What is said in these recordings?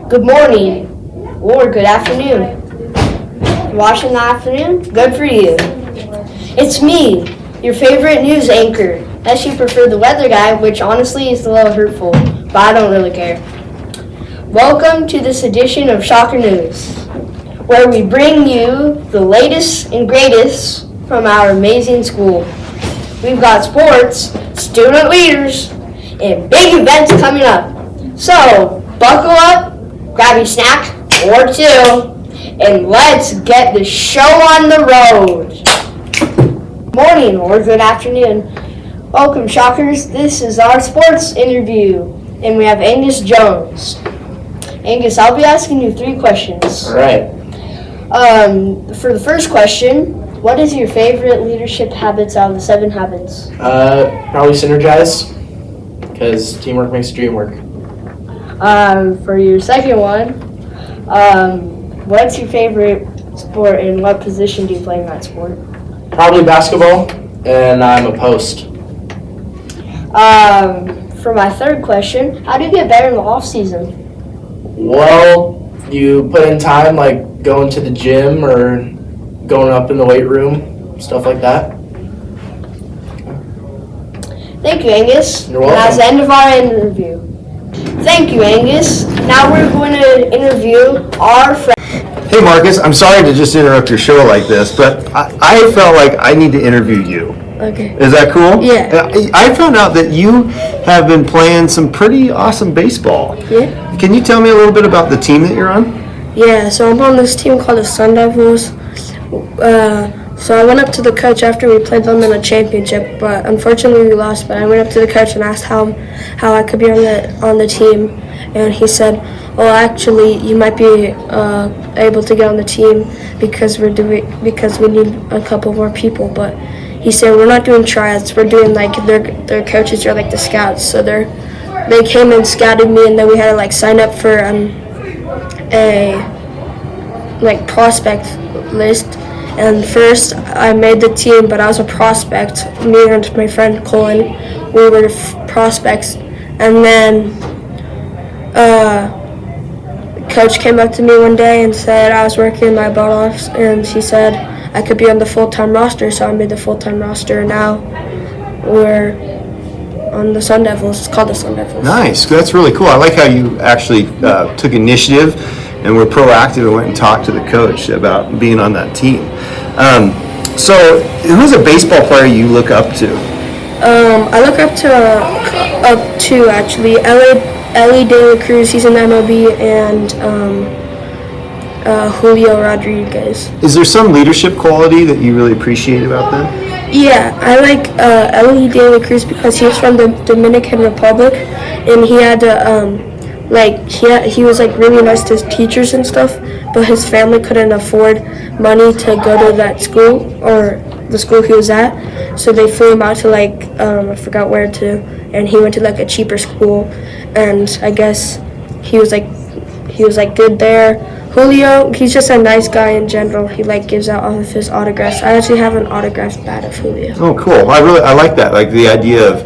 Good morning or good afternoon. Watching the afternoon? Good for you. It's me, your favorite news anchor. Unless you prefer the weather guy, which honestly is a little hurtful, but I don't really care. Welcome to this edition of Shocker News, where we bring you the latest and greatest from our amazing school. We've got sports, student leaders, and big events coming up. So, buckle up, grab your snack or two, and let's get the show on the road. Morning or good afternoon. Welcome, Shockers. This is our sports interview, and we have Angus Jones. Angus, I'll be asking you 3 questions. All right. For the first question, what is your favorite leadership habits out of the 7 habits? Probably synergize, because teamwork makes the dream work. For your second one, what's your favorite sport and what position do you play in that sport? Probably basketball, and I'm a post. For my third question, how do you get better in the off season? Well, you put in time, like going to the gym or going up in the weight room, stuff like that. Thank you, Angus. You're welcome. That's the end of our interview. Thank you, Angus. Now we're going to interview our friend. Hey Marcus, I'm sorry to just interrupt your show like this, but I felt like I need to interview you. Okay. Is that cool? Yeah. I found out that you have been playing some pretty awesome baseball. Yeah? Can you tell me a little bit about the team that you're on? Yeah, so I'm on this team called the Sun Devils. So I went up to the coach after we played them in a championship, but unfortunately we lost. But I went up to the coach and asked how I could be on the team, and he said, "Well, actually, you might be able to get on the team because we need a couple more people." But he said we're not doing tryouts. We're doing like their coaches are like the scouts. So they came and scouted me, and then we had to like sign up for a like prospect list. And first I made the team, but I was a prospect. Me and my friend Colin, we were prospects. And then coach came up to me one day and said I was working my butt off, and she said I could be on the full-time roster, so I made the full-time roster. And now we're on the Sun Devils. It's called the Sun Devils. Nice, that's really cool. I like how you actually took initiative and were proactive and went and talked to the coach about being on that team. So who's a baseball player you look up to? I look up to actually Ellie De La Cruz. He's in the MLB, and Julio Rodriguez. Is there some leadership quality that you really appreciate about them? Yeah, I like Ellie De La Cruz because he was from the Dominican Republic, and he had to he was like really nice to his teachers and stuff, but his family couldn't afford money to go to that school or the school he was at, so they flew him out to like I forgot where to, and he went to like a cheaper school, and I guess he was like good there. Julio, he's just a nice guy in general. He like gives out all of his autographs. I actually have an autographed bat of Julio. Oh, cool. I like that. Like the idea of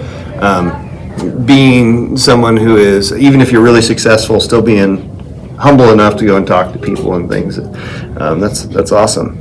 being someone who is, even if you're really successful, still being humble enough to go and talk to people and things. That's awesome.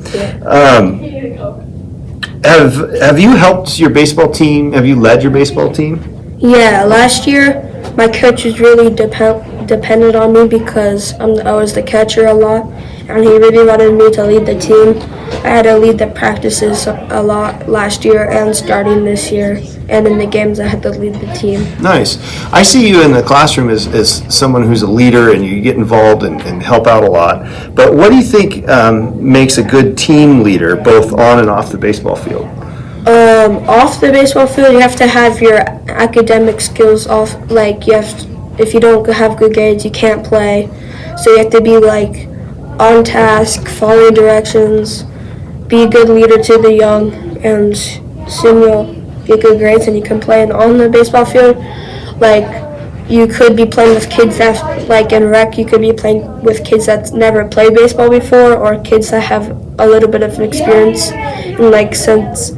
Have you helped your baseball team? Have you led your baseball team? Yeah, last year my coach was really dependent on me because I was the catcher a lot, and he really wanted me to lead the team. I had to lead the practices a lot last year and starting this year, and in the games I had to lead the team. Nice. I see you in the classroom as someone who's a leader and you get involved and help out a lot. But what do you think makes a good team leader, both on and off the baseball field? Off the baseball field, you have to have your academic skills off. Like if you don't have good grades, you can't play. So you have to be like on task, following directions, be a good leader to the young, and soon you'll get good grades and you can play on the baseball field. Like you could be playing with kids that, like in rec, you could be playing with kids that never played baseball before, or kids that have a little bit of experience. And like since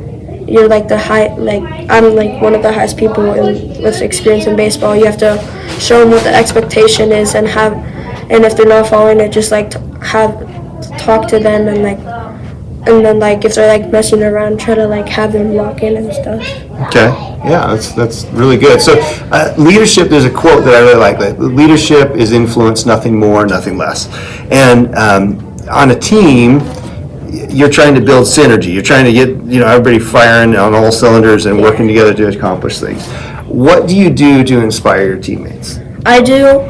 you're like I'm like one of the highest people with experience in baseball, you have to show them what the expectation is and and if they're not following it, just like talk to them and then like if they're like messing around, try to like have them lock in and stuff. Okay, yeah, that's really good. So leadership, there's a quote that I really like, that leadership is influence, nothing more, nothing less. And on a team, you're trying to build synergy. You're trying to get everybody firing on all cylinders and working together to accomplish things. What do you do to inspire your teammates? I do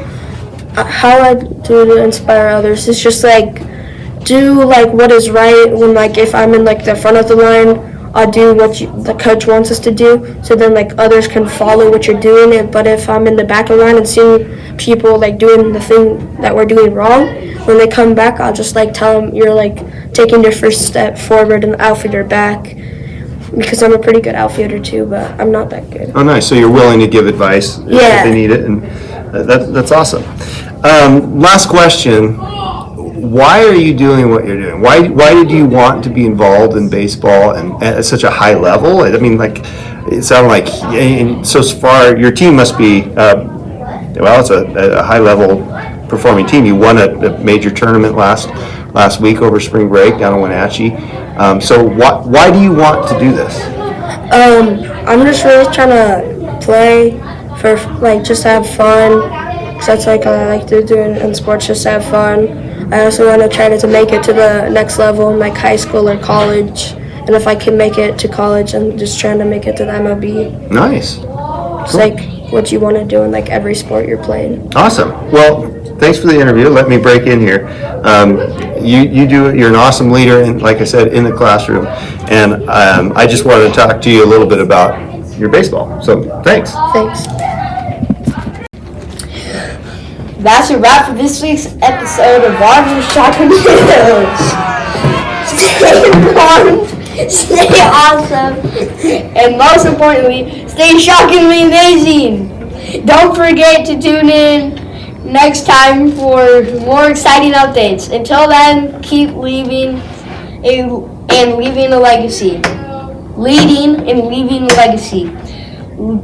how I do to inspire others is just like do like what is right. When like if I'm in like the front of the line, I'll do what the coach wants us to do, so then like others can follow what you're doing. But if I'm in the back of the line and seeing people like doing the thing that we're doing wrong, when they come back, I'll just like tell them you're like taking your first step forward and outfielder back, because I'm a pretty good outfielder too, but I'm not that good. Oh, nice. So you're willing to give advice if Yeah. they need it, and that's awesome. Last question. Why are you doing what you're doing? Why did you want to be involved in baseball and at such a high level? I mean, like, it sounded like, and so far, your team must be, it's a high level performing team. You won a major tournament last week over spring break down in Wenatchee. So why do you want to do this? I'm just really trying to play for like just to have fun, because that's like what I like to do in sports, just to have fun. I also want to try to make it to the next level in like high school or college, and if I can make it to college, I'm just trying to make it to the MLB. Nice. It's like what you want to do in like every sport you're playing. Awesome. Well, thanks for the interview. Let me break in here. You're an awesome leader, and like I said, in the classroom. And I just wanted to talk to you a little bit about your baseball. So thanks. Thanks. That's a wrap for this week's episode of Water's Shotgun News. Stay informed, stay awesome, and most importantly, stay shockingly amazing. Don't forget to tune in next time for more exciting updates. Until then, keep leaving a legacy. Leading and leaving a legacy.